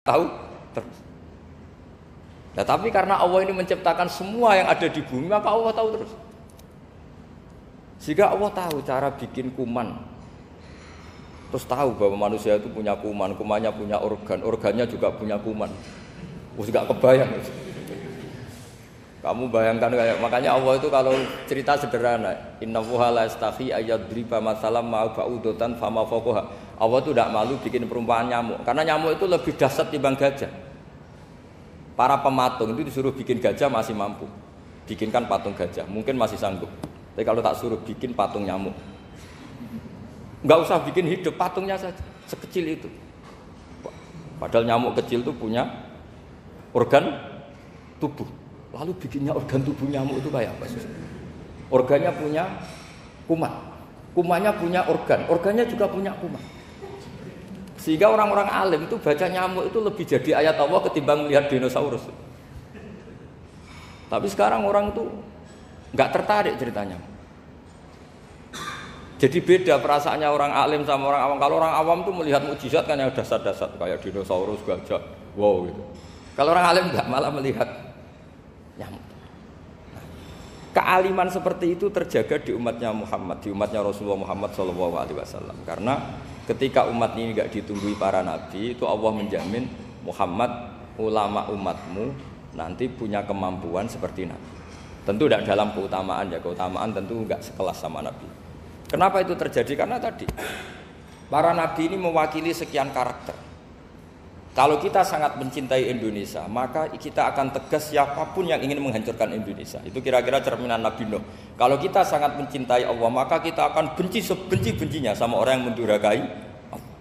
tahu terus. Nah, tapi karena Allah ini menciptakan semua yang ada di bumi, maka Allah tahu terus. Sehingga Allah tahu cara bikin kuman. Terus tahu bahwa manusia itu punya kuman, kumannya punya organ, organnya juga punya kuman. Gak kebayang. Kamu bayangkan kayak, makanya Allah itu kalau cerita sederhana, innallaha la yastahi ayyadriba masalam ma ba'udatan fama fawqaha. Allah itu tidak malu bikin perumpamaan nyamuk, karena nyamuk itu lebih dahsyat timbang gajah. Para pematung itu disuruh bikin gajah masih mampu, bikinkan patung gajah, mungkin masih sanggup. Tapi kalau tak suruh bikin patung nyamuk, nggak usah bikin hidup, patungnya saja sekecil itu. Padahal nyamuk kecil itu punya organ tubuh. Lalu bikinnya organ tubuh nyamuk itu kayak apa? Organnya punya kuman, kumannya punya organ, organnya juga punya kuman. Sehingga orang-orang alim itu baca nyamuk itu lebih jadi ayat Allah ketimbang melihat dinosaurus. Tapi sekarang orang itu nggak tertarik ceritanya. Jadi beda perasaannya orang alim sama orang awam. Kalau orang awam tuh melihat mukjizat kan yang dasar-dasar kayak dinosaurus, gajah, wow gitu. Kalau orang alim nggak, malah melihat nyamuk. Nah, kealiman seperti itu terjaga di umatnya Muhammad, di umatnya Rasulullah Muhammad SAW. Karena ketika umat ini nggak ditunggui para nabi, itu Allah menjamin Muhammad, ulama umatmu nanti punya kemampuan seperti nabi. Tentu tidak dalam keutamaan ya, keutamaan tentu nggak sekelas sama nabi. Kenapa itu terjadi? Karena tadi para nabi ini mewakili sekian karakter. Kalau kita sangat mencintai Indonesia, maka kita akan tegas siapapun yang ingin menghancurkan Indonesia. Itu kira-kira cerminan Nabi Nuh. Kalau kita sangat mencintai Allah, maka kita akan benci sebenci-bencinya sama orang yang mendurhakai Allah.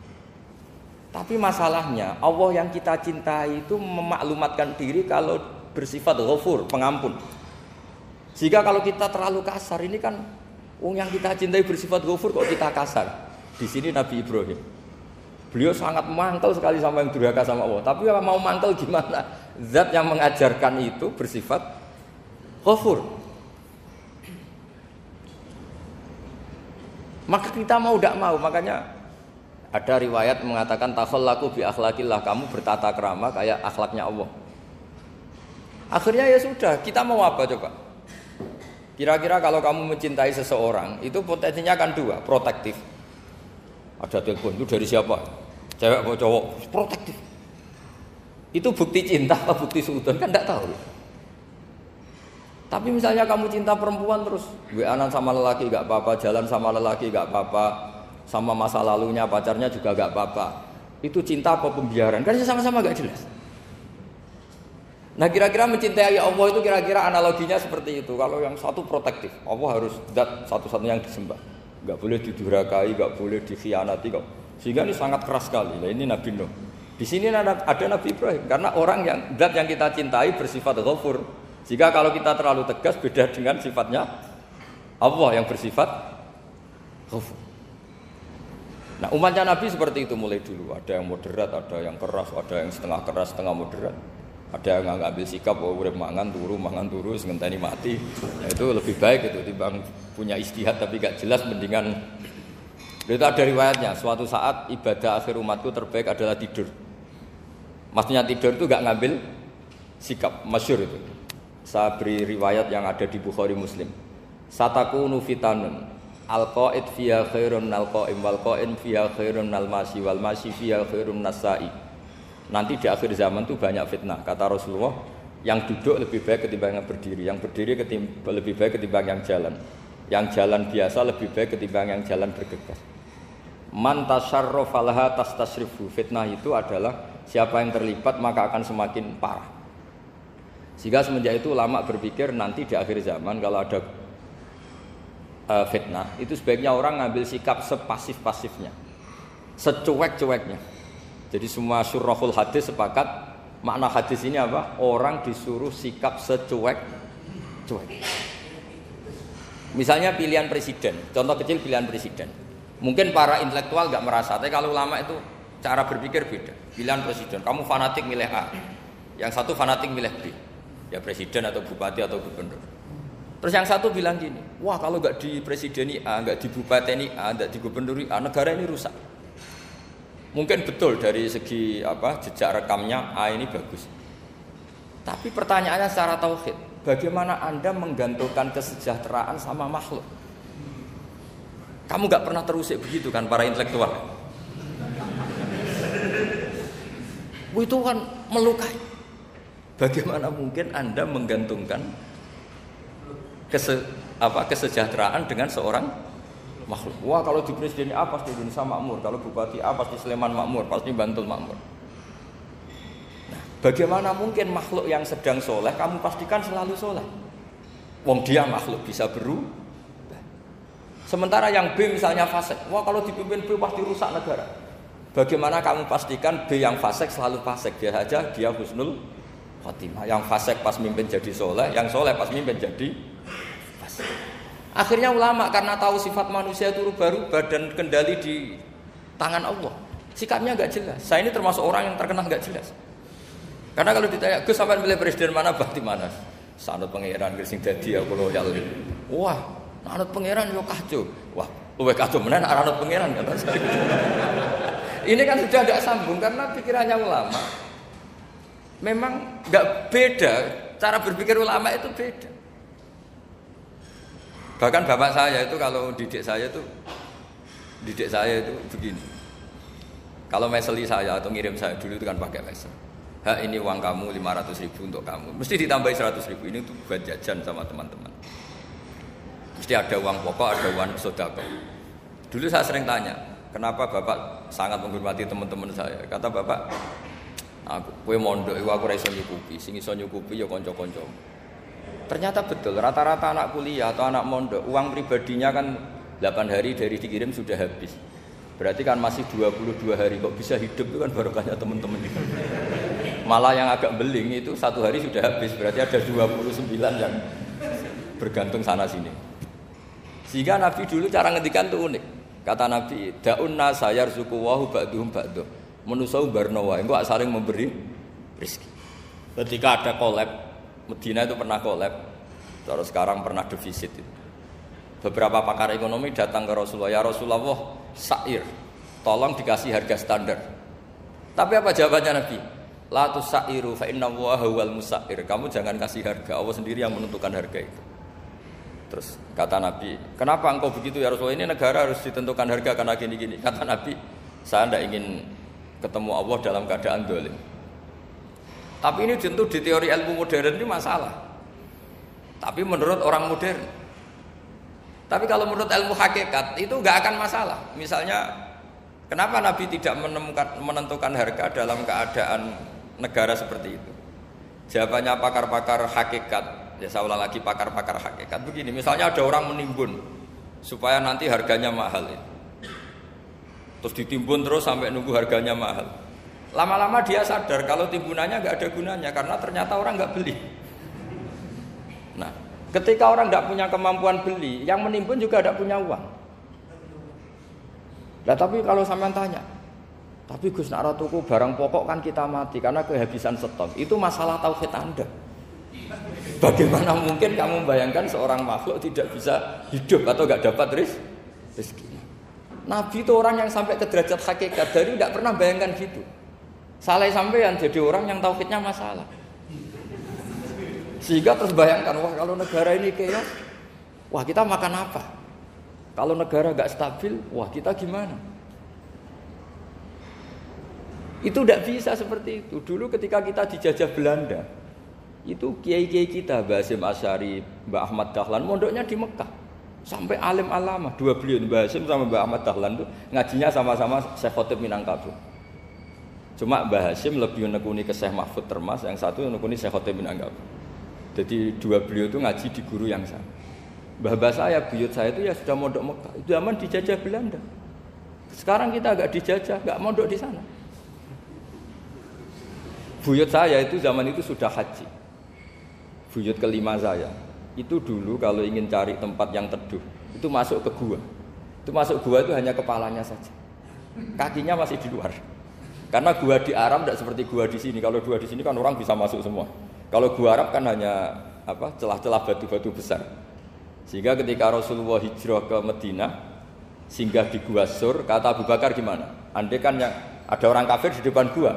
Tapi masalahnya, Allah yang kita cintai itu memaklumatkan diri kalau bersifat Ghafur, pengampun. Sehingga kalau kita terlalu kasar, ini kan yang kita cintai bersifat Ghafur kok kita kasar. Di sini Nabi Ibrahim. Beliau sangat mangkel sekali sama yang durhaka sama Allah. Tapi mau mangkel gimana? Zat yang mengajarkan itu bersifat Ghafur. Maka kita mau tidak mau, makanya ada riwayat mengatakan takhallaku bi akhlaqillah, kamu bertata krama kayak akhlaknya Allah. Akhirnya ya sudah, kita mau apa coba? Kira-kira kalau kamu mencintai seseorang, itu potensinya kan dua, protektif. Ada telepon itu dari siapa? Cewek atau cowok? Protektif. Itu bukti cinta atau bukti suudon kan tidak tahu. Tapi misalnya kamu cinta perempuan terus WA-an sama lelaki enggak apa-apa, jalan sama lelaki enggak apa-apa, sama masa lalunya pacarnya juga enggak apa-apa. Itu cinta apa pembiaran? Kan sama-sama enggak jelas. Nah, kira-kira mencintai Allah itu kira-kira analoginya seperti itu. Kalau yang satu protektif, Allah harus zat satu-satunya yang disembah. Enggak boleh didurhakai, enggak boleh dikhianati kok. Sehingga ini sangat keras sekali. Nah, ini Nabi Nuh. Di sini ada Nabi Ibrahim karena orang yang zat yang kita cintai bersifat Ghafur. Jika kalau kita terlalu tegas beda dengan sifatnya Allah yang bersifat Ghafur. Nah, umatnya Nabi seperti itu mulai dulu. Ada yang moderat, ada yang keras, ada yang setengah keras, setengah moderat. Ada yang ngambil sikap, urip mangan turu, ngenteni mati. Nah, itu lebih baik itu timbang punya istihad tapi gak jelas, mendingan. Itu ada riwayatnya. Suatu saat ibadah akhir umatku terbaik adalah tidur. Maksudnya tidur itu gak ngambil sikap, masyhur itu. Saya beri riwayat yang ada di Bukhari Muslim. Satakunu fitanun al-qaid fiha khairun al-qaim wal qaim fiha khairun al-masyi wal masyi fiha khairun nasai. Nanti di akhir zaman itu banyak fitnah, kata Rasulullah. Yang duduk lebih baik ketimbang yang berdiri, yang berdiri lebih baik ketimbang yang jalan, yang jalan biasa lebih baik ketimbang yang jalan bergegas. Man tasyarrafa laha tastasrifu. Fitnah itu adalah siapa yang terlibat maka akan semakin parah. Sehingga semenjak itu ulama berpikir nanti di akhir zaman kalau ada fitnah itu sebaiknya orang ngambil sikap sepasif-pasifnya, secuek-cueknya. Jadi semua syurahul hadis sepakat makna hadis ini apa? Orang disuruh sikap secuek-cuek. Misalnya pilihan presiden, contoh kecil pilihan presiden. Mungkin para intelektual nggak merasa, tapi kalau ulama itu cara berpikir beda. Pilihan presiden, kamu fanatik milih A, yang satu fanatik milih B, ya presiden atau bupati atau gubernur. Terus yang satu bilang gini, wah kalau nggak di presideni A, nggak di bupati A, nggak di gubernur A, negara ini rusak. Mungkin betul dari segi jejak rekamnya A ini bagus. Tapi pertanyaannya secara tauhid, bagaimana Anda menggantungkan kesejahteraan sama makhluk? Kamu nggak pernah terusik begitu kan para intelektual? Itu kan melukai. Bagaimana mungkin Anda menggantungkan kesejahteraan dengan seorang makhluk? Wah, kalau di presiden A pasti Indonesia makmur, kalau bupati A pasti Sleman makmur, pasti Bantul makmur. Nah, bagaimana mungkin makhluk yang sedang soleh kamu pastikan selalu soleh? Wong dia makhluk bisa berubah. Sementara yang B misalnya fasik, wah kalau dipimpin B pasti rusak negara. Bagaimana kamu pastikan B yang fasik selalu fasik? Biar saja dia husnul khotimah. Yang fasik pas mimpin jadi soleh, yang soleh pas mimpin jadi fasik. Akhirnya ulama karena tahu sifat manusia itu rubah-rubah dan kendali di tangan Allah, sikapnya nggak jelas. Saya ini termasuk orang yang terkenal nggak jelas. Karena kalau ditanya, Gus sampean pilih presiden mana, bakti mana? Sanut pangeran sing dadi aku loyal. Wah, anut pangeran yo kacau. Wah, luwih kacau menan anut pangeran kata saya. Ini kan sudah tidak sambung karena pikirannya ulama. Memang nggak beda, cara berpikir ulama itu beda. Bahkan bapak saya itu kalau didik saya itu begini. Kalau meseli saya atau ngirim saya dulu itu kan pakai mesel. Ini uang kamu 500.000 untuk kamu. Mesti ditambahi 100.000 ini tuh buat jajan sama teman-teman. Mesti ada uang pokok, ada uang sodako. Dulu saya sering tanya, kenapa bapak sangat menghormati teman-teman saya? Kata bapak, kowe mondok iku aku ora iso nyukupi, sing iso nyukupi ya kanca-kanca. Ternyata betul, rata-rata anak kuliah atau anak mondok, uang pribadinya kan 8 hari dari dikirim sudah habis. Berarti kan masih 22 hari, kok bisa hidup itu kan barokahnya teman-teman itu. Malah yang agak beling itu 1 hari sudah habis, berarti ada 29 yang bergantung sana sini. Sehingga Nabi dulu cara ngendikan tuh unik. Kata Nabi, da'un nasa yarzuqu wahu ba'duhum ba'duh. Manusa barno wae, engko saling memberi rezeki. Ketika ada collab, Medina itu pernah collab, terus sekarang pernah defisit itu. Beberapa pakar ekonomi datang ke Rasulullah, ya Rasulullah, sa'ir, tolong dikasih harga standar. Tapi apa jawabannya Nabi? La tusairu fa inna Allaha huwal musair. Kamu jangan kasih harga, Allah sendiri yang menentukan harga itu. Terus kata Nabi, kenapa engkau begitu ya Rasulullah? Ini negara harus ditentukan harga karena gini-gini. Kata Nabi, saya tidak ingin ketemu Allah dalam keadaan dolim. Tapi ini tentu di teori ilmu modern ini masalah. Tapi menurut orang modern. Tapi kalau menurut ilmu hakikat itu nggak akan masalah. Misalnya, kenapa Nabi tidak menentukan harga dalam keadaan negara seperti itu? Jawabannya pakar-pakar hakikat. Ya saya ulang lagi pakar-pakar hakikat begini. Misalnya ada orang menimbun supaya nanti harganya mahal. Terus ditimbun terus sampai nunggu harganya mahal. Lama-lama dia sadar kalau timbunannya nggak ada gunanya karena ternyata orang nggak beli. Nah, ketika orang nggak punya kemampuan beli, yang menimbun juga tidak punya uang. Nah, tapi kalau sampean tanya, tapi Gus nak tuku barang pokok kan kita mati karena kehabisan stok. Itu masalah tauhid Anda. Bagaimana mungkin kamu bayangkan seorang makhluk tidak bisa hidup atau nggak dapat rezeki? Nabi itu orang yang sampai ke derajat hakikat, dari tidak pernah bayangkan gitu. Salah sampean jadi orang yang tauhidnya masalah. Sehingga terus bayangkan, wah kalau negara ini chaos, wah kita makan apa? Kalau negara nggak stabil, wah kita gimana? Itu tidak bisa seperti itu. Dulu ketika kita dijajah Belanda, itu kiai-kiai kita, Mbah Hasyim Asy'ari, Mbah Ahmad Dahlan, mondoknya di Mekah. Sampai alim alama, dua beliau, Mbah Hasyim sama Mbah Ahmad Dahlan itu ngajinya sama-sama Syekh Khotib Minangkabau. Cuma Mbah Hasyim lebih menekuni ke Syekh Mahfud Termas, yang satu menekuni Syekh Khotib Minangkabau. Jadi dua beliau itu ngaji di guru yang sama. Mbah saya, buyut saya itu ya sudah mondok Mekah. Itu zaman dijajah Belanda. Sekarang kita agak dijajah, enggak mondok di sana. Buyut saya itu zaman itu sudah haji. Buyut kelima saya itu dulu kalau ingin cari tempat yang teduh itu masuk ke gua. Itu masuk gua itu hanya kepalanya saja, kakinya masih di luar. Karena gua di Arab tidak seperti gua di sini. Kalau gua di sini kan orang bisa masuk semua. Kalau gua Arab kan hanya celah-celah batu-batu besar. Sehingga ketika Rasulullah hijrah ke Madinah, singgah di Gua Sur, kata Abu Bakar gimana? Andai kan yang Ada orang kafir di depan gua.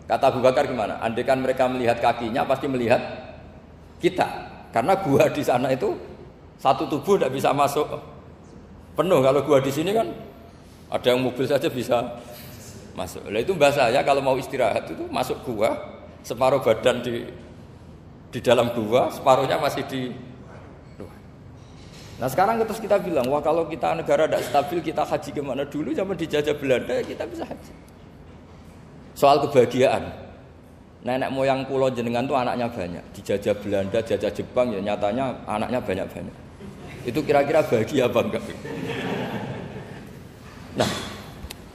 Kata Abu Bakar gimana? Andaikan mereka melihat kakinya pasti melihat kita. Karena gua di sana itu satu tubuh tidak bisa masuk penuh. Kalau gua di sini kan ada yang mobil saja bisa masuk. Nah itu bahasa saya kalau mau istirahat itu masuk gua, separuh badan di dalam gua, separuhnya masih di luar. Nah sekarang terus kita bilang, wah kalau kita negara tidak stabil kita haji kemana dulu? Zaman dijajah Belanda kita bisa haji. Soal kebahagiaan, nenek moyang pulau jenengan tuh anaknya banyak. Dijajah Belanda, jajah Jepang ya nyatanya anaknya banyak-banyak. Itu kira-kira bahagia apa enggak? Nah,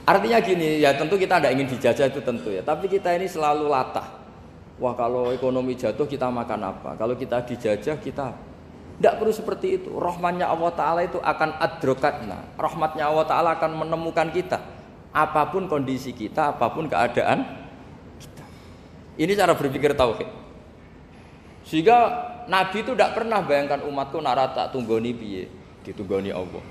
artinya gini, ya tentu kita tidak ingin dijajah itu tentu ya. Tapi kita ini selalu latah. Wah kalau ekonomi jatuh kita makan apa? Kalau kita dijajah kita tidak perlu seperti itu. Rahmatnya Allah Ta'ala itu akan adrokatna. Rahmatnya Allah Ta'ala akan menemukan kita. Apapun kondisi kita, apapun keadaan kita. Ini cara berpikir tauhid. Sehingga Nabi itu tidak pernah bayangkan umatku nak tak tunggoni piye, ditunggoni Allah.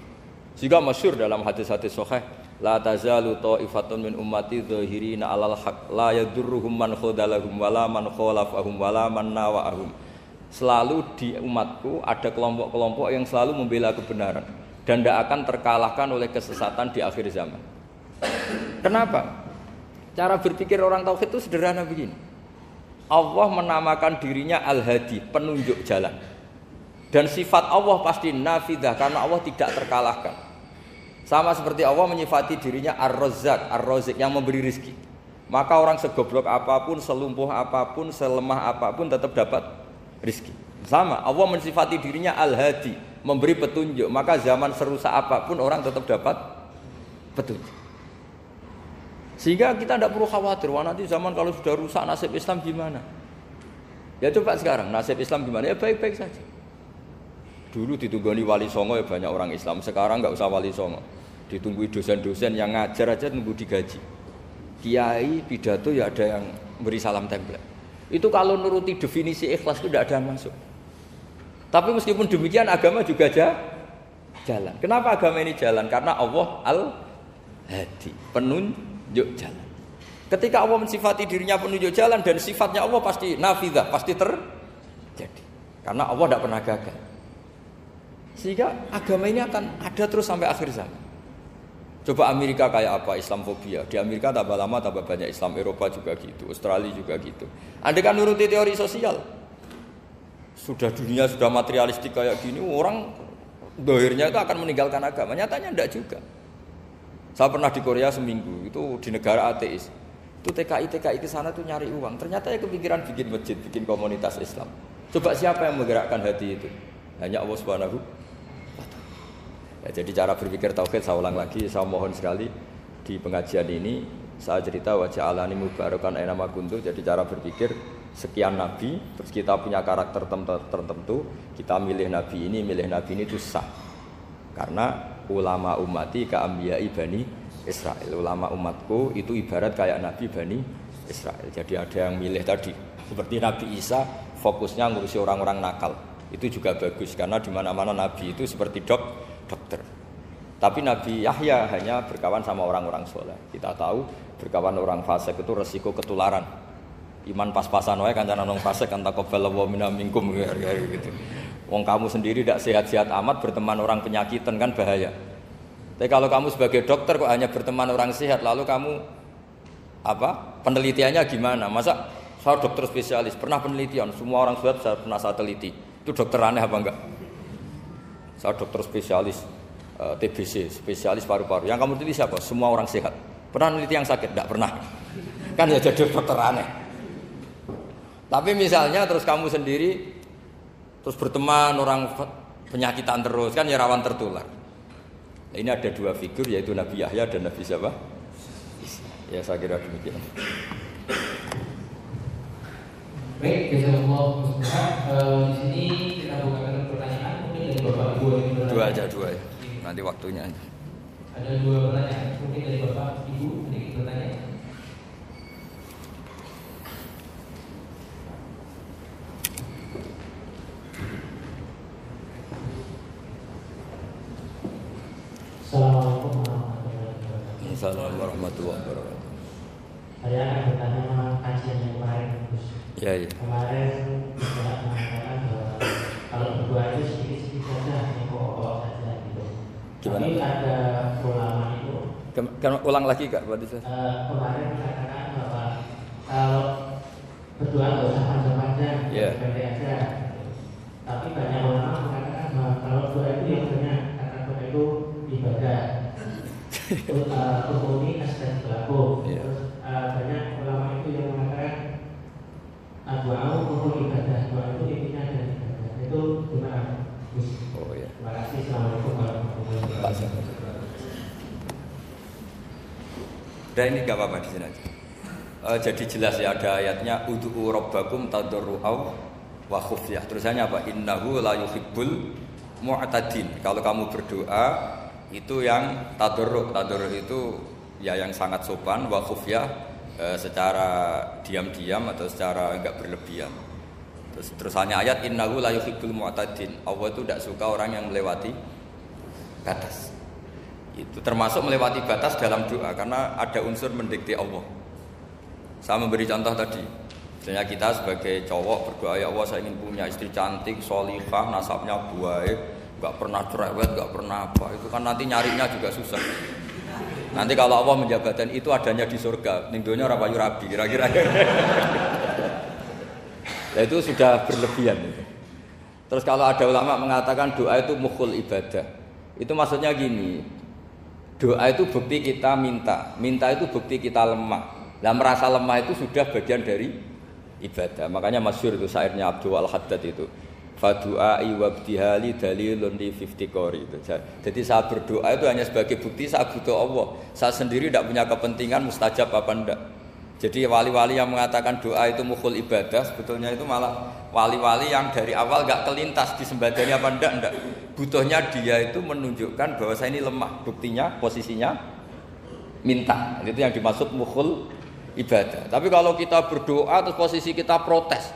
Sehingga masyhur dalam hadis-hadis sahih, la tazalu ta'ifatun min ummati dzahirina 'alal haq la yadurruhum man khadalahum wala man khalafahum wala man nawa'ahum. Selalu di umatku ada kelompok-kelompok yang selalu membela kebenaran dan tidak akan terkalahkan oleh kesesatan di akhir zaman. Kenapa? Cara berpikir orang tauhid itu sederhana begini. Allah menamakan dirinya Al-Hadi, penunjuk jalan. Dan sifat Allah pasti nafidah karena Allah tidak terkalahkan. Sama seperti Allah menyifati dirinya Ar-Razzaq, Ar-Razik yang memberi rizki. Maka orang segoblok apapun, selumpuh apapun, selemah apapun tetap dapat rizki. Sama, Allah mensifati dirinya Al-Hadi, memberi petunjuk. Maka zaman serusak apapun orang tetap dapat petunjuk. Sehingga kita tidak perlu khawatir, wah nanti zaman kalau sudah rusak nasib Islam gimana? Ya coba sekarang, nasib Islam gimana? Ya baik-baik saja. Dulu ditunggoni wali songo ya banyak orang Islam, sekarang nggak usah wali songo. Ditunggu dosen-dosen yang ngajar aja nunggu digaji. Kiai pidato ya ada yang beri salam tempel. Itu kalau nuruti definisi ikhlas itu tidak ada yang masuk. Tapi meskipun demikian agama juga jalan. Kenapa agama ini jalan? Karena Allah Al-Hadi, penunjuk jalan. Ketika Allah mensifati dirinya penunjuk jalan dan sifatnya Allah pasti nafidah, pasti terjadi. Karena Allah tidak pernah gagal. Sehingga agama ini akan ada terus sampai akhir zaman. Coba Amerika kayak apa, Islamfobia. Di Amerika tambah lama tambah banyak Islam, Eropa juga gitu, Australia juga gitu. Andai kan nuruti teori sosial, sudah dunia sudah materialistik kayak gini, orang dohirnya itu akan meninggalkan agama. Nyatanya enggak juga. Saya pernah di Korea seminggu, itu di negara ateis. Itu TKI ke sana tuh nyari uang. Ternyata ya kepikiran bikin masjid, bikin komunitas Islam. Coba siapa yang menggerakkan hati itu? Hanya Allah Subhanahu. Ya, jadi cara berpikir tauhid saya ulang lagi, saya mohon sekali di pengajian ini saya cerita wajah alani mubarakan aina ma kuntu. Jadi cara berpikir sekian nabi, terus kita punya karakter tertentu, kita milih nabi ini itu sah. Karena ulama ummati ka ambiyai bani Israel. Ulama umatku itu ibarat kayak nabi bani Israel. Jadi ada yang milih tadi seperti Nabi Isa fokusnya ngurusi orang-orang nakal. Itu juga bagus karena di mana-mana nabi itu seperti dokter. Tapi Nabi Yahya hanya berkawan sama orang-orang soleh. Kita tahu berkawan orang fasik itu resiko ketularan. Iman pas-pasan wae kancane nang fasik kan taqabbalallahu minna minkum gitu. Wong kamu sendiri tidak sehat-sehat amat berteman orang penyakitan kan bahaya. Tapi kalau kamu sebagai dokter kok hanya berteman orang sehat, lalu kamu apa? Penelitiannya gimana? Masa saya dokter spesialis, pernah penelitian, semua orang sehat saya pernah saya teliti. Itu dokter aneh apa enggak? Saya dokter spesialis TBC, spesialis paru-paru. Yang kamu teliti siapa? Semua orang sehat. Pernah meneliti yang sakit? Tidak pernah. Kan ya jadi dokter aneh. Tapi misalnya terus kamu sendiri terus berteman orang penyakitan terus, kan ya rawan tertular. Nah, ini ada dua figur yaitu Nabi Yahya dan Nabi siapa? Ya saya kira demikian. Baik, jazakallahu khairan. Di sini kita bukakan pertanyaan mungkin dari Bapak Ibu yang bertanya. Dua ya. Nanti waktunya aja. Ada dua pertanyaan mungkin dari Bapak Ibu sedikit bertanya. Assalamualaikum warahmatullahi wabarakatuh. Assalamualaikum warahmatullahi wabarakatuh. Saya akan bertanya sama kajian yang kemarin, Gus. Ya, ya. Kemarin saya mengatakan bahwa kalau berdoa itu sedikit-sedikit saja, yang pokok saja gitu. Gimana? Tapi ada ulama itu. Ulang lagi Kak, berarti Kemarin mengatakan bahwa kalau berdoa nggak usah panjang-panjang, pendek aja. Tapi banyak ulama mengatakan bahwa kalau doa itu yang banyak, kata doa itu ibadah. Rukuni dan berlaku. Terus banyak ulama itu yang mengatakan doa rukun ibadah, doa itu intinya dari ibadah. Itu gimana? Oh ya. Terima kasih. Assalamualaikum warahmatullahi wabarakatuh. Dan ini gak apa-apa di sini aja. Jadi jelas ya, ada ayatnya ud'u rabbakum tadarru'aw wa khufyah. Terusannya apa? Innahu la yuhibbul mu'tadin. Kalau kamu berdoa itu yang tadarru'. Tadarru' itu ya yang sangat sopan, wa khufyah secara diam-diam atau secara enggak berlebihan. Terusannya ayat innahu la yuhibbul mu'tadin. Allah itu tidak suka orang yang melewati batas. Itu termasuk melewati batas dalam doa karena ada unsur mendikte Allah. Saya memberi contoh tadi, misalnya kita sebagai cowok berdoa, ya Allah saya ingin punya istri cantik, sholihah, nasabnya baik, nggak pernah cerewet, nggak pernah apa. Itu kan nanti nyarinya juga susah. Nanti kalau Allah menjabatkan itu adanya di surga, nindonya rapayu rabi, kira-kira. Nah itu sudah berlebihan. Terus kalau ada ulama mengatakan doa itu mukhul ibadah, itu maksudnya gini, doa itu bukti kita minta itu bukti kita lemah. Nah merasa lemah itu sudah bagian dari ibadah. Makanya masyhur itu syairnya Abdul Al-Haddad itu, fadu'ai wabdihali dalilun li fiftikori itu. Jadi saya berdoa itu hanya sebagai bukti saya butuh Allah. Saya sendiri tidak punya kepentingan mustajab apa enggak. Jadi wali-wali yang mengatakan doa itu mukhul ibadah, sebetulnya itu malah wali-wali yang dari awal enggak kelintas disembadani apa enggak. Butuhnya dia itu menunjukkan bahwa saya ini lemah. Buktinya posisinya minta. Itu yang dimaksud mukhul ibadah. Tapi kalau kita berdoa terus posisi kita protes,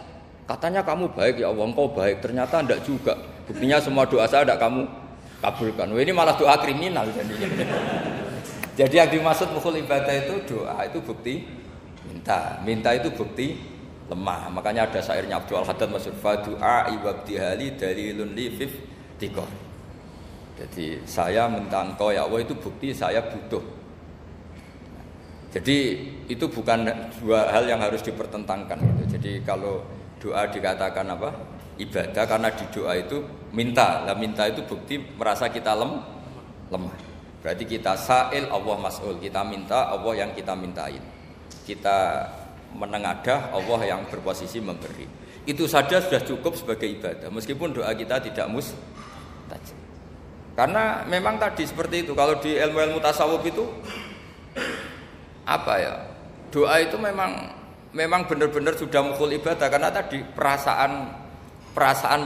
katanya kamu baik ya Allah, engkau baik, ternyata enggak juga. Buktinya semua doa saya enggak kamu kabulkan. Wah, ini malah doa kriminal jadinya. Jadi yang dimaksud mukhul ibadah itu doa itu bukti minta itu bukti lemah. Makanya ada syairnya Abdul Haddad maksud fadu'a ibabdihali dalilun li fiftikor. Jadi saya minta engkau ya Allah itu bukti saya butuh. Jadi itu bukan dua hal yang harus dipertentangkan gitu. Jadi kalau doa dikatakan apa? Ibadah karena di doa itu minta. Lah minta itu bukti merasa kita lemah. Berarti kita sa'il Allah mas'ul. Kita minta Allah yang kita mintain. Kita menengadah Allah yang berposisi memberi. Itu saja sudah cukup sebagai ibadah. Meskipun doa kita tidak mustajab. Karena memang tadi seperti itu. Kalau di ilmu-ilmu tasawuf itu apa ya, doa itu memang benar-benar sudah mukhul ibadah karena tadi perasaan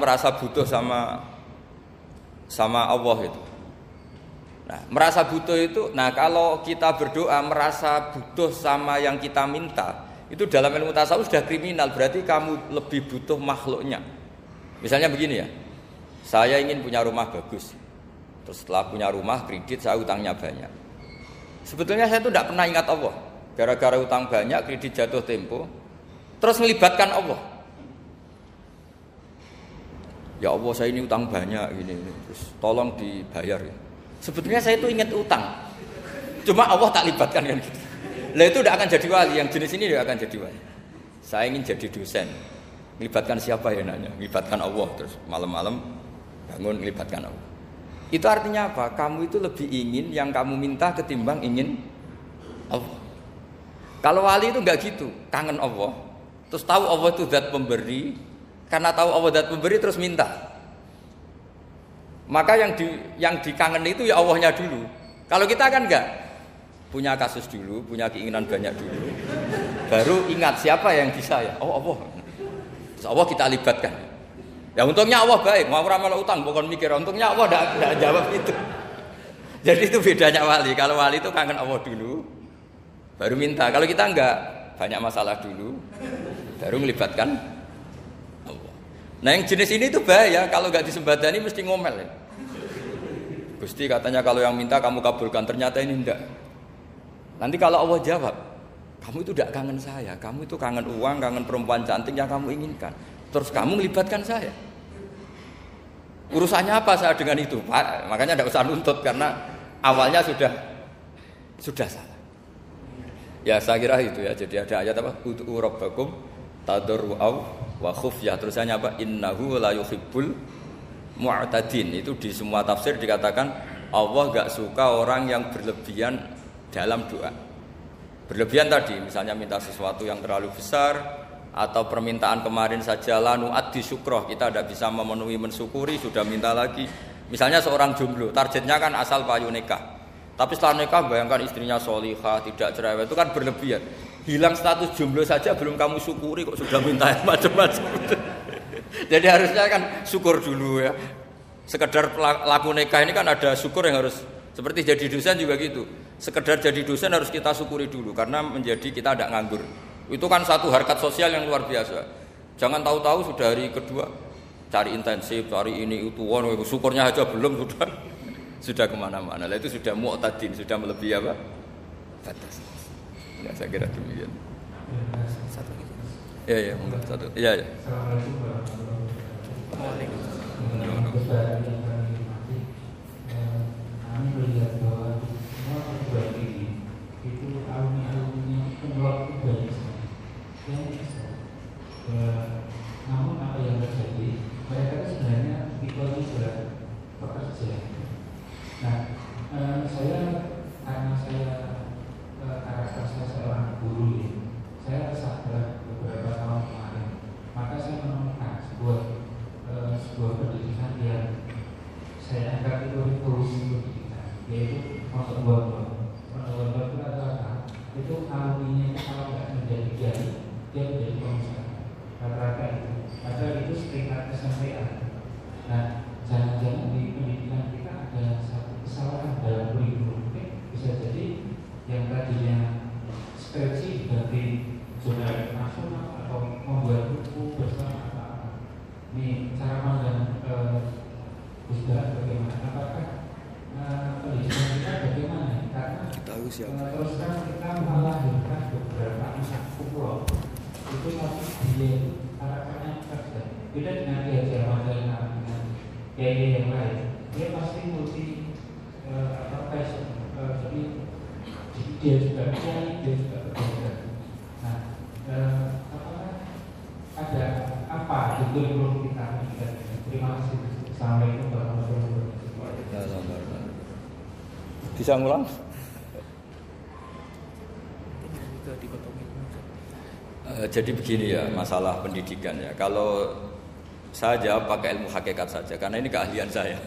merasa butuh sama Allah itu. Nah, merasa butuh itu, nah kalau kita berdoa merasa butuh sama yang kita minta, itu dalam ilmu tasawuf sudah kriminal, berarti kamu lebih butuh makhluknya. Misalnya begini ya, saya ingin punya rumah bagus, terus setelah punya rumah kredit saya utangnya banyak. Sebetulnya saya itu tidak pernah ingat Allah. Gara-gara utang banyak, kredit jatuh tempo, terus melibatkan Allah. Ya Allah saya ini utang banyak ini, terus tolong dibayar. Sebetulnya saya itu ingat utang, cuma Allah tak libatkan kan gitu. Lah itu tidak akan jadi wali, yang jenis ini tidak akan jadi wali. Saya ingin jadi dosen, melibatkan siapa ya nanya? Melibatkan Allah, terus malam-malam bangun melibatkan Allah. Itu artinya apa? Kamu itu lebih ingin yang kamu minta ketimbang ingin Allah. Kalau wali itu enggak gitu, kangen Allah. Terus tahu Allah itu zat pemberi, karena tahu Allah zat pemberi terus minta. Maka yang dikangen itu ya Allahnya dulu. Kalau kita kan enggak, punya kasus dulu, punya keinginan banyak dulu, baru ingat siapa yang bisa ya. Oh Allah. Terus Allah kita libatkan. Ya untungnya Allah baik, mau ramal utang bukan mikir, untungnya Allah tidak jawab itu. Jadi itu bedanya wali. Kalau wali itu kangen Allah dulu, baru minta. Kalau kita enggak, banyak masalah dulu, baru melibatkan Allah. Nah yang jenis ini tuh bahaya, kalau enggak disembadani mesti ngomel ya. Gusti katanya kalau yang minta kamu kabulkan, ternyata ini enggak. Nanti kalau Allah jawab, Kamu itu tidak kangen saya, kamu itu kangen uang, kangen perempuan cantik yang kamu inginkan. Terus kamu melibatkan saya. Urusannya apa saya dengan itu, Pak? Makanya tidak usah nuntut karena awalnya sudah salah. Ya saya kira itu ya. Jadi ada ayat apa? Ud'u rabbakum tadarru'aw wa khufyah. Terusannya apa? Innahu la yuhibbul mu'tadin. Itu di semua tafsir dikatakan Allah enggak suka orang yang berlebihan dalam doa. Berlebihan tadi misalnya minta sesuatu yang terlalu besar atau permintaan kemarin saja lanu addi syukroh, kita tidak bisa memenuhi mensyukuri sudah minta lagi. Misalnya seorang jomblo, targetnya kan asal payu nikah. Tapi setelah nikah bayangkan istrinya solihah, tidak cerewet, itu kan berlebihan. Hilang status jomblo saja belum kamu syukuri kok sudah minta yang macam-macam. Jadi harusnya kan syukur dulu ya. Sekedar laku nikah ini kan ada syukur yang harus, seperti jadi dosen juga gitu. Sekedar jadi dosen harus kita syukuri dulu karena menjadi kita tidak nganggur. Itu kan satu harkat sosial yang luar biasa. Jangan tahu-tahu sudah hari kedua cari intensif, cari ini itu, syukurnya aja belum sudah kemana-mana. Itu sudah mu'tadin, sudah melebihi apa? Batas. Ya saya kira demikian. Satu lagi. Ya, enggak satu. Ya. Assalamualaikum warahmatullahi wabarakatuh. Kami melihat bahwa semua perguruan tinggi itu alumni-alumninya penolak banyak sekali. Yang besar. Namun apa yang terjadi? Mereka sebenarnya titelnya sudah pekerja. Nah, karena saya karakter saya seorang guru ya, saya sadar beberapa tahun kemarin, maka saya menemukan sebuah pendidikan yang saya anggap itu revolusi pendidikan, yaitu pondok-pondok. Pondok-pondok itu adalah itu alumninya kalau nggak menjadi kiai, dia menjadi pengusaha. Rata-rata itu, padahal itu sekitar SMPA. Nah, jangan-jangan di pendidikan kita ada satu kesalahan dalam kurikulum. Bisa jadi yang tadinya skripsi diganti jurnal nasional atau membuat buku bersama apa-apa. Ini cara pandang Ustaz bagaimana? Apakah pendidikan kita bagaimana? Karena terus kan kita melahirkan beberapa anak kumpul itu tapi dia harapannya kerja. Beda dengan dia Jerman dengan kiai yang lain, dia pasti multi passion. Jadi dia juga kiai, dia juga bekerja. Nah, apakah ada apa di kurikulum kita? Terima kasih. Assalamualaikum warahmatullahi wabarakatuh. Bisa ngulang? Jadi begini ya masalah pendidikan ya. Kalau saya jawab pakai ilmu hakikat saja karena ini keahlian saya.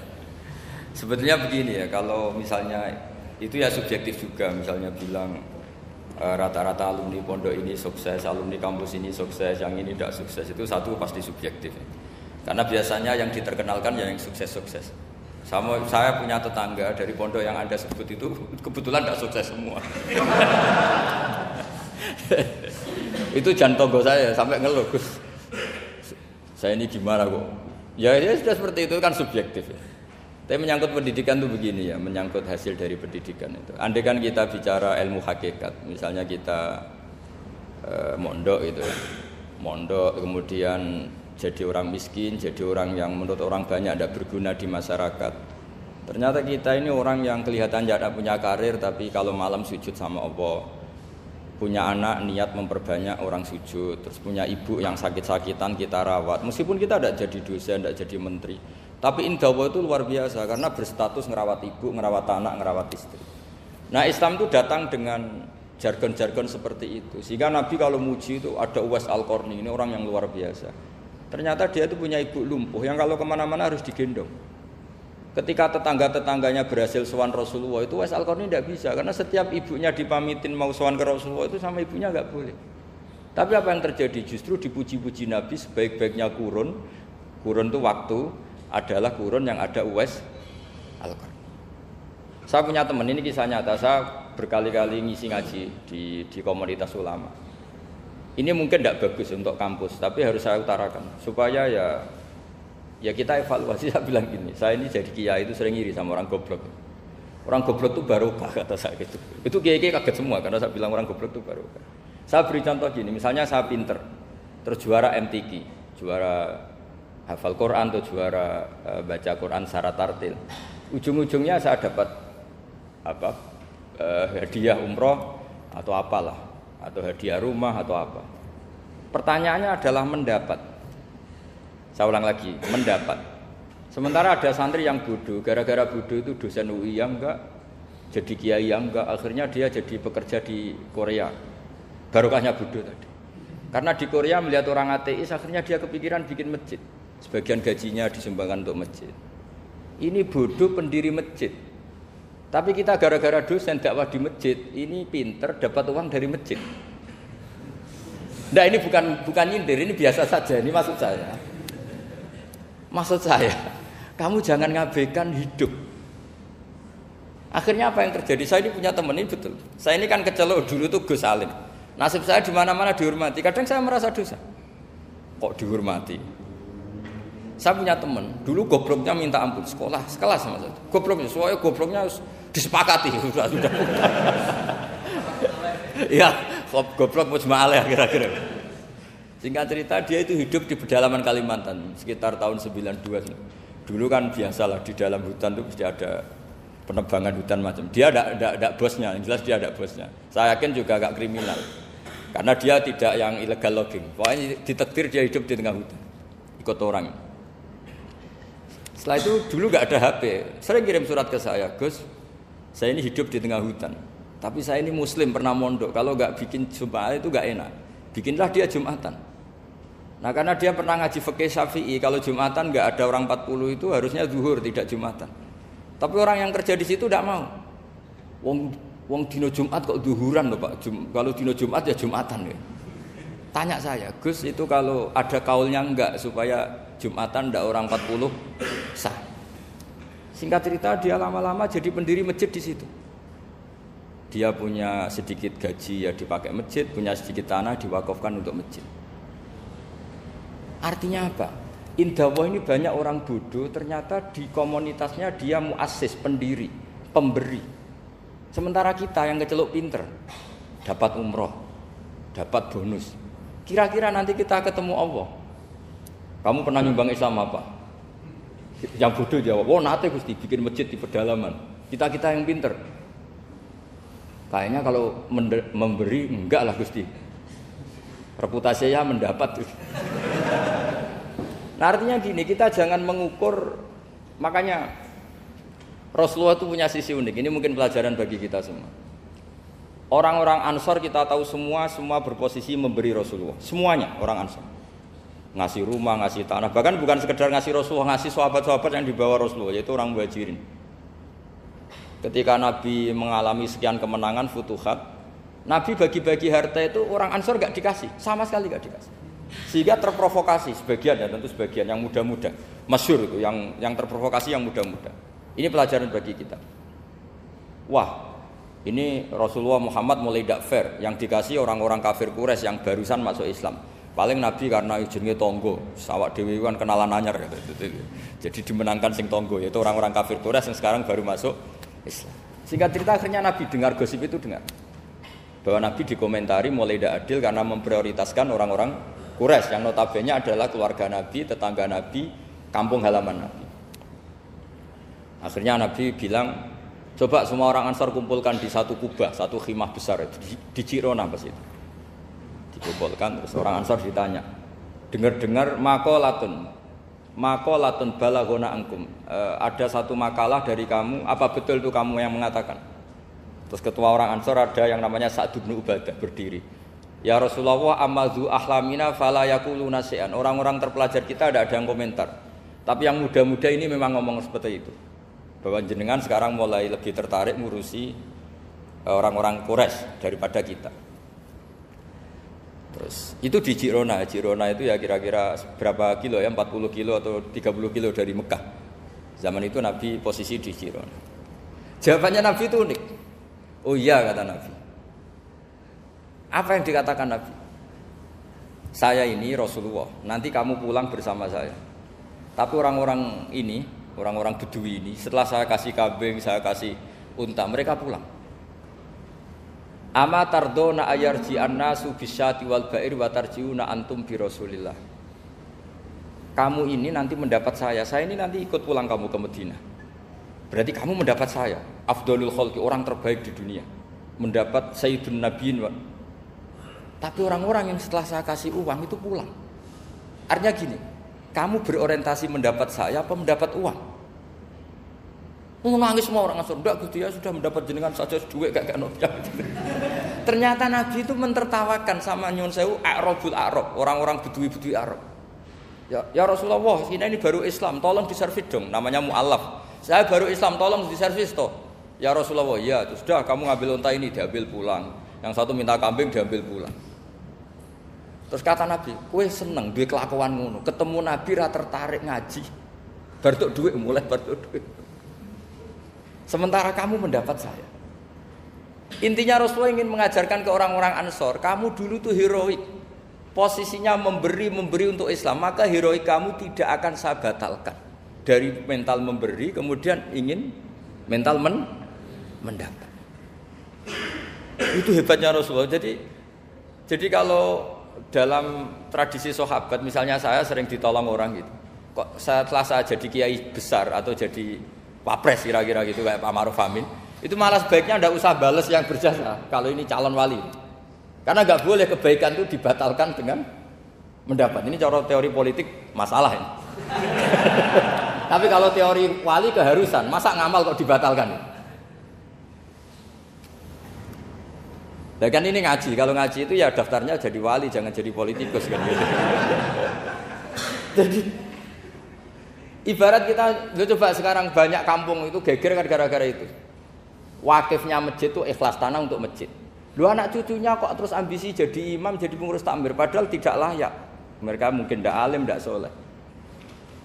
Sebetulnya begini ya, kalau misalnya itu ya subjektif juga. Misalnya bilang rata-rata alumni pondok ini sukses, alumni kampus ini sukses, yang ini tidak sukses, itu satu pasti subjektif. Karena biasanya yang diterkenalkan yang sukses-sukses. Saya punya tetangga dari pondok yang Anda sebut itu kebetulan tidak sukses semua. Itu jantogo saya sampai ngeluh, Gus. Saya ini gimana kok? Ya sudah seperti itu kan subjektif ya. Tapi menyangkut pendidikan itu begini ya, menyangkut hasil dari pendidikan itu. Andai kan kita bicara ilmu hakikat, misalnya kita mondok itu, mondok kemudian jadi orang miskin, jadi orang yang menurut orang banyak tidak berguna di masyarakat. Ternyata kita ini orang yang kelihatan tidak punya karir, tapi kalau malam sujud sama Allah. Punya anak niat memperbanyak orang sujud, terus punya ibu yang sakit-sakitan kita rawat. Meskipun kita tidak jadi dosen, tidak jadi menteri, tapi indah Allah itu luar biasa karena berstatus ngerawat ibu, ngerawat anak, ngerawat istri. Nah Islam itu datang dengan jargon-jargon seperti itu. Sehingga Nabi kalau muji itu ada Uwais Al-Qarni, ini orang yang luar biasa. Ternyata dia itu punya ibu lumpuh yang kalau kemana-mana harus digendong. Ketika tetangga-tetangganya berhasil sowan Rasulullah itu Uwais Al-Qarni tidak bisa karena setiap ibunya dipamitin mau sowan ke Rasulullah itu sama ibunya enggak boleh. Tapi apa yang terjadi? Justru dipuji-puji Nabi sebaik-baiknya kurun itu waktu adalah kurun yang ada Uwais Al-Qarni. Saya punya teman, ini kisah nyata, saya berkali-kali ngisi ngaji di komunitas ulama. Ini mungkin tidak bagus untuk kampus, tapi harus saya utarakan supaya ya kita evaluasi. Saya bilang gini, saya ini jadi kiai itu sering iri sama orang goblok. Orang goblok itu barokah kata saya gitu. Itu kiai kaget semua karena saya bilang orang goblok itu barokah. Saya beri contoh gini, misalnya saya pinter, terus juara MTQ, juara hafal Quran atau juara baca Quran secara tartil. Ujung-ujungnya saya dapat hadiah umroh atau apalah, atau hadiah rumah atau apa. Pertanyaannya adalah mendapat. Saya ulang lagi, mendapat. Sementara ada santri yang bodoh, gara-gara bodoh itu dosen UI yang enggak, jadi kiai yang enggak, akhirnya dia jadi bekerja di Korea. Barokahnya bodoh tadi. Karena di Korea melihat orang ateis, akhirnya dia kepikiran bikin masjid. Sebagian gajinya disumbangkan untuk masjid. Ini bodoh pendiri masjid. Tapi kita gara-gara dosen dakwah di masjid, ini pinter dapat uang dari masjid. Nah ini bukan nyindir, ini biasa saja. Ini maksud saya. Maksud saya, kamu jangan ngabaikan hidup. Akhirnya apa yang terjadi? Saya ini punya teman, ini betul. Saya ini kan kecelok dulu tuh Gus Salim. Nasib saya di mana-mana dihormati. Kadang saya merasa dosa. Kok dihormati? Saya punya teman, dulu gobloknya minta ampun sekolah, sekelas sama saya. Gobloknya, soalnya gobloknya harus disepakati sudah. Ya, goblok mujma'alah kira-kira. Singkat cerita dia itu hidup di pedalaman Kalimantan sekitar tahun 92. Dulu kan biasalah di dalam hutan itu pasti ada penebangan hutan macam. Dia ada bosnya, yang jelas dia ada bosnya. Saya yakin juga agak kriminal. Karena dia tidak yang illegal logging. Pokoknya ditakdir dia hidup di tengah hutan. Ikut orang. Setelah itu dulu gak ada HP. Sering kirim surat ke saya, Gus, saya ini hidup di tengah hutan. Tapi saya ini muslim, pernah mondok. Kalau gak bikin Jumat itu gak enak. Bikinlah dia Jumatan. Nah karena dia pernah ngaji fikih Syafi'i, kalau Jumatan gak ada orang 40 itu harusnya zuhur, tidak Jumatan. Tapi orang yang kerja di situ tidak mau. Wong dino Jumat kok duhuran loh Pak. Kalau dino Jumat ya Jumatan ya. Tanya saya, Gus itu kalau ada kaulnya enggak supaya Jumatan ndak orang 40 sah. Singkat cerita dia lama-lama jadi pendiri masjid di situ. Dia punya sedikit gaji ya dipakai masjid, punya sedikit tanah diwakafkan untuk masjid. Artinya apa? Indawah ini banyak orang bodoh, ternyata di komunitasnya dia muassis, pendiri, pemberi. Sementara kita yang keceluk pinter, dapat umroh, dapat bonus. Kira-kira nanti kita ketemu Allah. Kamu pernah nyumbang Islam apa? Yang bodoh jawab, oh nate Gusti bikin masjid di pedalaman. Kita-kita yang pinter. Kayaknya kalau memberi enggak lah Gusti. Reputasinya mendapat. Nah artinya gini, kita jangan mengukur, makanya Rasulullah itu punya sisi unik. Ini mungkin pelajaran bagi kita semua. Orang-orang Ansor kita tahu semua berposisi memberi Rasulullah. Semuanya orang Ansor. Ngasih rumah, ngasih tanah. Bahkan bukan sekedar ngasih Rasulullah, ngasih sahabat-sahabat yang dibawa Rasulullah, yaitu orang Muhajirin. Ketika Nabi mengalami sekian kemenangan, futuhat, Nabi bagi-bagi harta itu orang Ansor gak dikasih. Sama sekali gak dikasih. Sehingga terprovokasi sebagian, ya tentu sebagian yang muda-muda. Masyhur itu, yang terprovokasi yang muda-muda. Ini pelajaran bagi kita. Wah, ini Rasulullah Muhammad mulai tidak fair. Yang dikasih orang-orang kafir Quraisy yang barusan masuk Islam. Paling Nabi karena jenenge tonggo, sawak dewi kan kenalan anyar gitu. Jadi dimenangkan sing tonggo, yaitu orang-orang kafir Quraisy yang sekarang baru masuk Islam. Singkat cerita akhirnya Nabi dengar gosip itu, dengar bahwa Nabi dikomentari mulai tidak adil karena memprioritaskan orang-orang Quraisy yang notabene adalah keluarga Nabi, tetangga Nabi, kampung halaman Nabi. Akhirnya Nabi bilang, coba semua orang Ansar kumpulkan di satu kubah, satu khimah besar di Jirona pas itu. Dikumpulkan, terus orang Ansar ditanya, dengar-dengar makolatun balagona angkum. Ada satu makalah dari kamu, apa betul itu kamu yang mengatakan? Terus ketua orang Ansar ada yang namanya Sa'd bin Ubadah berdiri. Ya Rasulullah amazu ahlamina fala yaquluna syai'an. Orang-orang terpelajar kita ada yang komentar. Tapi yang muda-muda ini memang ngomong seperti itu. Bahwa jenengan sekarang mulai lebih tertarik ngurusi orang-orang Quraisy daripada kita. Terus itu di Jirona. Jirona itu ya kira-kira berapa kilo ya? 40 kilo atau 30 kilo dari Mekah. Zaman itu Nabi posisi di Jirona. Jawabannya Nabi itu unik. Oh iya kata Nabi. Apa yang dikatakan Nabi? Saya ini Rasulullah. Nanti kamu pulang bersama saya. Tapi orang-orang ini, orang-orang Bedui ini, setelah saya kasih kambing, saya kasih unta, mereka pulang. Ama tardona ayarji annasu bisyati wal ba'ir wa tarjiuna antum bi Rasulillah. Kamu ini nanti mendapat saya ini nanti ikut pulang kamu ke Madinah. Berarti kamu mendapat saya, afdalul khalqi, orang terbaik di dunia. Mendapat sayyidun nabiyyin. Tapi orang-orang yang setelah saya kasih uang itu pulang. Artinya gini, kamu berorientasi mendapat saya apa mendapat uang? Nangis semua orang Ansor, enggak Gusti ya sudah mendapat jenengan saja duit gak noda. Ternyata Nabi itu mentertawakan sama nyun sewu Arabul Arab, orang-orang bedui-bedui Arab. Ya Rasulullah, ini baru Islam, tolong diservis dong, namanya mu'allaf. Saya baru Islam, tolong diservis toh. Ya Rasulullah, ya sudah kamu ngambil unta ini diambil pulang. Yang satu minta kambing diambil pulang. Terus kata Nabi, kowe seneng duwe kelakuan ngono, ketemu Nabi ra tertarik ngaji. Bar tok duit mulai bar tok duit. Sementara kamu mendapat saya. Intinya Rasulullah ingin mengajarkan ke orang-orang Ansor, kamu dulu tuh heroik. Posisinya memberi untuk Islam, maka heroik kamu tidak akan saya batalkan. Dari mental memberi kemudian ingin mental mendapat. Itu hebatnya Rasulullah. Jadi kalau dalam tradisi sahabat, misalnya saya sering ditolong orang gitu. Kok setelah saya jadi kiai besar atau jadi wapres kira-kira gitu kayak Pak Ma'ruf Amin, itu malah sebaiknya tidak usah balas yang berjasa kalau ini calon wali. Karena nggak boleh kebaikan itu dibatalkan dengan mendapat. Ini cara teori politik masalah ini. Tapi kalau teori wali keharusan, masa ngamal kok dibatalkan? Nah kan ini ngaji, kalau ngaji itu ya daftarnya jadi wali, jangan jadi politikus kan gitu. Jadi ibarat kita, coba sekarang banyak kampung itu geger kan gara-gara itu. Wakifnya masjid itu ikhlas tanah untuk masjid. Lu anak cucunya kok terus ambisi jadi imam, jadi pengurus takmir, padahal tidak layak. Mereka mungkin tidak alim, tidak soleh.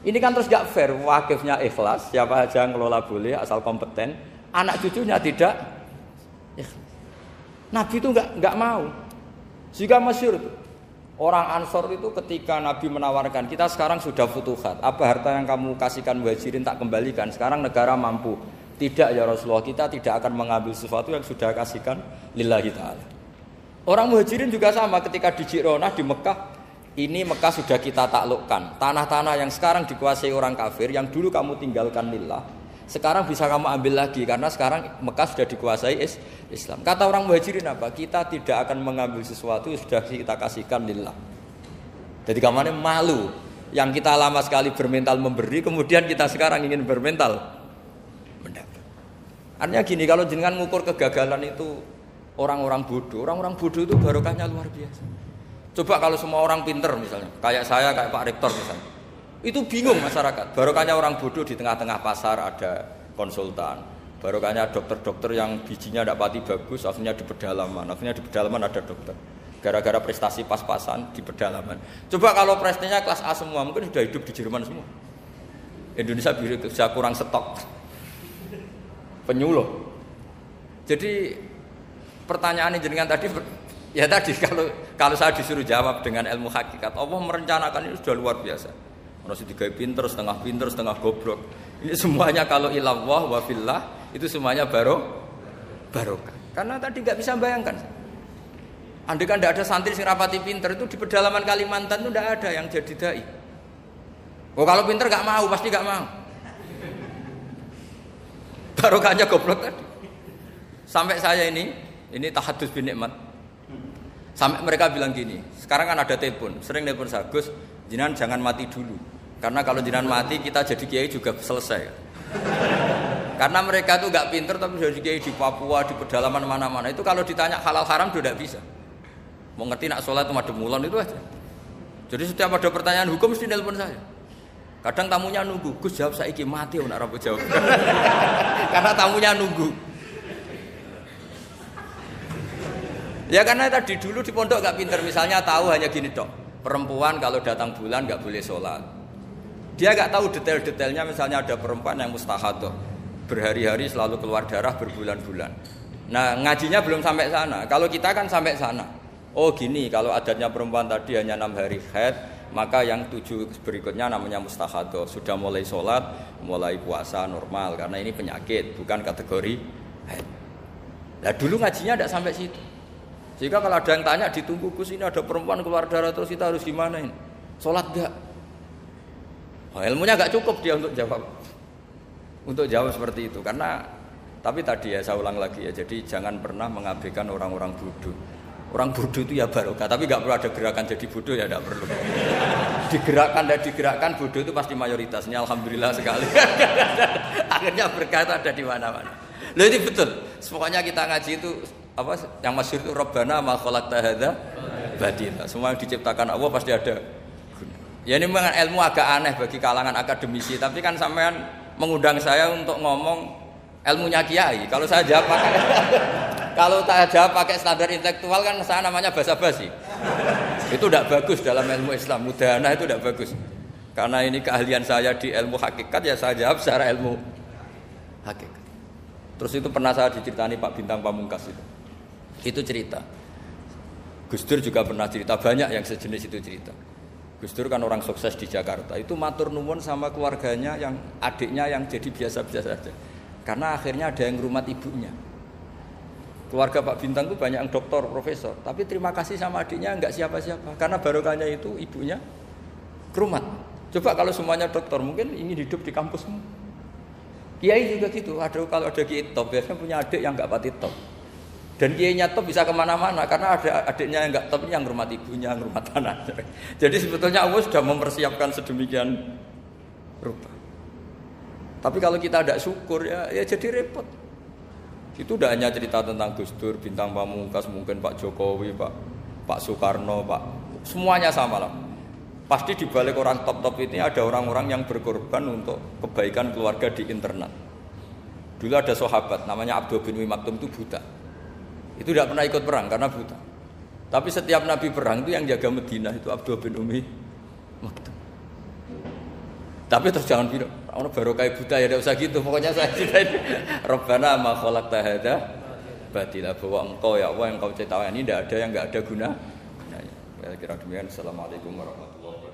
Ini kan terus gak fair, wakifnya ikhlas, siapa aja ngelola boleh asal kompeten, anak cucunya tidak ikhlas. Nabi itu nggak mau. Jika masyhur orang Ansor itu ketika Nabi menawarkan, kita sekarang sudah futuhat, apa harta yang kamu kasihkan muhajirin tak kembalikan, sekarang negara mampu. Tidak ya Rasulullah, kita tidak akan mengambil sesuatu yang sudah kasihkan lillahi ta'ala. Orang muhajirin juga sama ketika di Ji'ronah di Mekah, ini Mekah sudah kita taklukkan. Tanah-tanah yang sekarang dikuasai orang kafir, yang dulu kamu tinggalkan lillah, sekarang bisa kamu ambil lagi karena sekarang Mekah sudah dikuasai Islam. Kata orang muhajirin apa? Kita tidak akan mengambil sesuatu yang sudah kita kasihkan lillah. Jadi kamarnya malu. Yang kita lama sekali bermental memberi, kemudian kita sekarang ingin bermental mendapat. Artinya gini, kalau jenengan mengukur kegagalan itu orang-orang bodoh itu barokahnya luar biasa. Coba kalau semua orang pinter misalnya, kayak saya, kayak Pak Rektor misalnya, itu bingung masyarakat. Barokahnya orang bodoh di tengah-tengah pasar ada konsultan. Barokahnya dokter-dokter yang bijinya tidak pati bagus, akhirnya di pedalaman ada dokter. Gara-gara prestasi pas-pasan di pedalaman. Coba kalau prestasinya kelas A semua, mungkin sudah hidup di Jerman semua. Indonesia bisa kurang stok penyuluh. Jadi pertanyaan jenengan tadi, ya tadi kalau saya disuruh jawab dengan ilmu hakikat, Allah merencanakan ini sudah luar biasa. Orang digawe pinter, setengah goblok. Ini semuanya kalau ilallah wa fillah itu semuanya barokah. Karena tadi nggak bisa bayangkan. Andai kan tidak ada santri sing rapati pinter itu di pedalaman Kalimantan itu tidak ada yang jadi dai. Oh kalau pinter nggak mau, pasti nggak mau. Barokahnya goblok tadi. Sampai saya ini tahadus bin nikmat. Sampai mereka bilang gini, sekarang kan ada telepon, sering telepon saya, Gus, jenengan jangan mati dulu. Karena kalau jenengan mati kita jadi kiai juga selesai. Karena mereka tuh nggak pinter tapi jadi kiai di Papua, di pedalaman mana-mana. Itu kalau ditanya halal haram itu tidak bisa. Mau ngerti nak sholat itu madem mulon itu aja. Jadi setiap ada pertanyaan hukum mesti telepon saya. Kadang tamunya nunggu, Gus jawab saiki mati nak rabu jawab. Karena tamunya nunggu. Ya karena tadi dulu di pondok nggak pinter, misalnya tahu hanya gini dok, perempuan kalau datang bulan nggak boleh sholat. Dia nggak tahu detail-detailnya, misalnya ada perempuan yang mustahadah, berhari-hari selalu keluar darah berbulan-bulan. Nah ngajinya belum sampai sana. Kalau kita kan sampai sana. Oh gini, kalau adatnya perempuan tadi hanya 6 hari haid, maka yang 7 berikutnya namanya mustahadah, sudah mulai sholat, mulai puasa normal karena ini penyakit bukan kategori haid. Nah dulu ngajinya tidak sampai situ. Sehingga kalau ada yang tanya ditunggu Gus, ini ada perempuan keluar darah terus kita harus gimana ini? Sholat enggak? Oh, ilmunya enggak cukup dia untuk jawab. Untuk jawab seperti itu karena tapi tadi ya saya ulang lagi ya. Jadi jangan pernah mengabaikan orang-orang bodoh. Orang bodoh itu ya barokah, tapi enggak perlu ada gerakan jadi bodoh ya enggak perlu. Digerakkan bodoh itu pasti mayoritasnya alhamdulillah sekali. Akhirnya berkah itu ada di mana-mana. Loh itu betul. Pokoknya kita ngaji itu apa yang masyhur itu Rabbana ma khalaqta hadza batila. Semua yang diciptakan Allah pasti ada guna. Ya ini memang ilmu agak aneh bagi kalangan akademisi, tapi kan sampean mengundang saya untuk ngomong ilmunya kiai. Kalau saya jawab pakai standar intelektual kan saya namanya basa-basi. Itu tidak bagus dalam ilmu Islam. Mudahana itu tidak bagus. Karena ini keahlian saya di ilmu hakikat ya saya jawab secara ilmu hakikat. Terus itu pernah saya diceritani Pak Bintang Pamungkas itu. Itu cerita. Gus Dur juga pernah cerita, banyak yang sejenis itu cerita. Gus Dur kan orang sukses di Jakarta. Itu matur nuwun sama keluarganya yang adiknya yang jadi biasa-biasa saja. Karena akhirnya ada yang ngrumat ibunya. Keluarga Pak Bintang itu banyak yang doktor, profesor. Tapi terima kasih sama adiknya enggak siapa-siapa. Karena barokahnya itu ibunya ngrumat. Coba kalau semuanya dokter mungkin ingin hidup di kampusmu. Kiai juga gitu. Kalau ada kiai top biasanya punya adik yang enggak pati top. Dan kiainya top bisa kemana-mana karena ada adiknya yang enggak top ini yang ngurmat ibunya, ngurmat anaknya. Jadi sebetulnya Allah sudah mempersiapkan sedemikian rupa. Tapi kalau kita tidak syukur ya jadi repot. Itu tidak hanya cerita tentang Gus Dur, Bintang Pamungkas, mungkin Pak Jokowi, Pak Soekarno, semuanya sama lah. Pasti di balik orang top-top ini ada orang-orang yang berkorban untuk kebaikan keluarga di internal. Dulu ada sahabat namanya Abdul bin Umi Maktum itu buta. Itu tidak pernah ikut perang karena buta. Tapi setiap Nabi perang itu yang jaga Madinah itu Abdul bin Umi Maktum. Tapi terus jangan bilang, orang barokah buta ya tidak usah gitu. Pokoknya saya ceritain Rabbana ma khalaqta hadza batila, bahwa engkau ya Allah yang kau ciptakan ini tidak ada yang enggak ada gunanya. Kira-kira demikian. Assalamualaikum warahmatullahi wabarakatuh.